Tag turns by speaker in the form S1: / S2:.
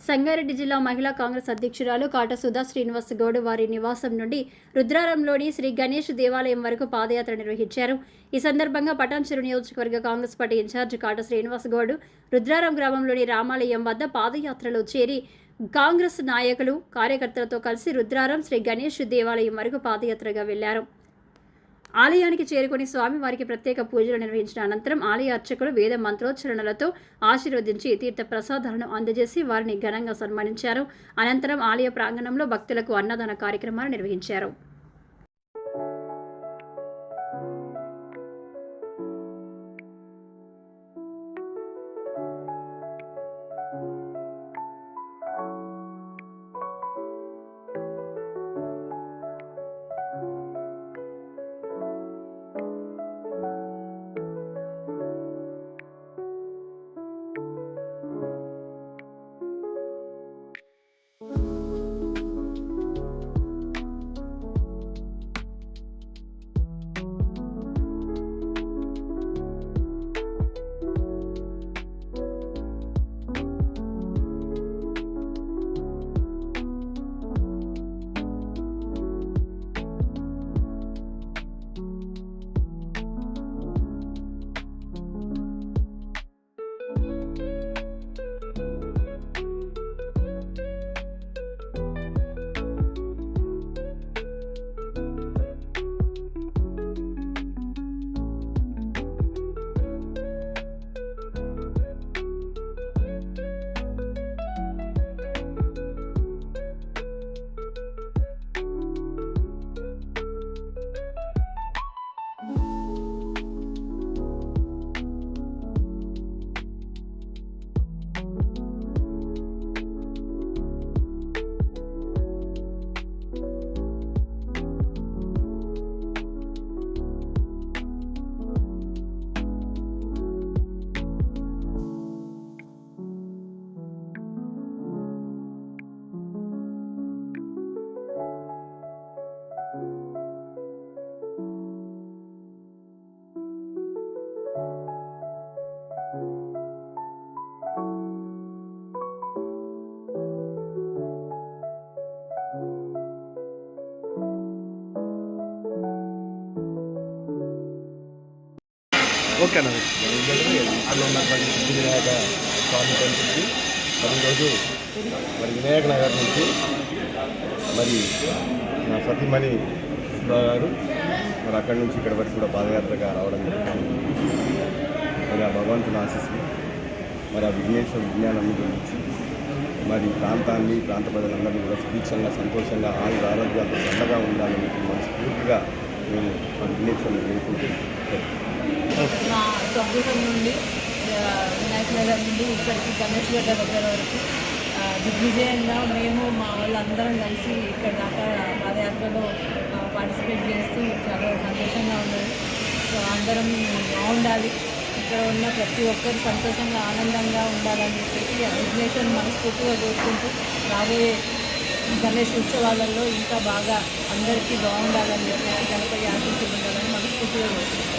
S1: సంగారెడ్డి జిల్లా మహిళా కాంగ్రెస్ అధ్యక్షురాలు కాట సుధా శ్రీనివాస్ గౌడ్ వారి నివాసం నుండి రుద్రారంలోని శ్రీ గణేష్ దేవాలయం వరకు పాదయాత్ర నిర్వహించారు. ఈ సందర్భంగా పటాన్చెరు నియోజకవర్గ కాంగ్రెస్ పార్టీ ఇన్ఛార్జ్ కాట శ్రీనివాస్ గౌడ్ రుద్రారం గ్రామంలోని రామాలయం వద్ద పాదయాత్రలో చేరి కాంగ్రెస్ నాయకులు కార్యకర్తలతో కలిసి రుద్రారం శ్రీ గణేష్ దేవాలయం వరకు పాదయాత్రగా వెళ్లారు. ఆలయానికి చేరుకుని స్వామివారికి ప్రత్యేక పూజలు నిర్వహించిన అనంతరం ఆలయ అర్చకులు వేద మంత్రోచ్చరణలతో ఆశీర్వదించి తీర్థ ప్రసాదాలను అందజేసి వారిని ఘనంగా సన్మానించారు. అనంతరం ఆలయ ప్రాంగణంలో భక్తులకు అన్నదాన కార్యక్రమాలు నిర్వహించారు.
S2: ఓకే అన్న అందులో ఉన్నటువంటి సిద్ధి వినాయక స్వామి టెంపుల్కి మరి ఈరోజు మరి వినాయక నగర్ నుంచి మరి నా సతీమణి సుధా గారు మరి అక్కడి నుంచి ఇక్కడ వరకు కూడా పాదయాత్రగా రావడం జరిగింది. మరి ఆ భగవంతుని ఆశీస్సులు మరి ఆ విఘ్నేశ్వర విజ్ఞానం గురించి మరి ప్రాంతాన్ని ప్రాంత ప్రజలందరినీ కూడా సుభిక్షంగా సంతోషంగా ఆరోగ్యాలతో చల్లగా ఉండాలని మనస్ఫూర్తిగా మేము విఘ్నేశ్వరుని వేడుకుంటున్నాం.
S3: మా స్వగృహం నుండి వినాయక నగర్ నుండి ఇక్కడికి గణేష్ గడ్డ దగ్గర వరకు దిగ్విజయంగా మేము మా వాళ్ళందరం కలిసి ఇక్కడ దాకా పాదయాత్రలో పార్టిసిపేట్ చేస్తూ చాలా సంతోషంగా ఉన్నది. సో అందరం బాగుండాలి, ఇక్కడ ఉన్న ప్రతి ఒక్కరు సంతోషంగా ఆనందంగా ఉండాలని చెప్పేసి విఘ్నేశ్వరుని మనస్ఫూర్తిగా కోరుకుంటూ రాబోయే గణేష్ ఉత్సవాలలో ఇంకా బాగా అందరికీ బాగుండాలని చెప్పేసి గణపతి ఆశీస్సులు ఉండాలని మనస్ఫూర్తిగా కోరుకుంటాం.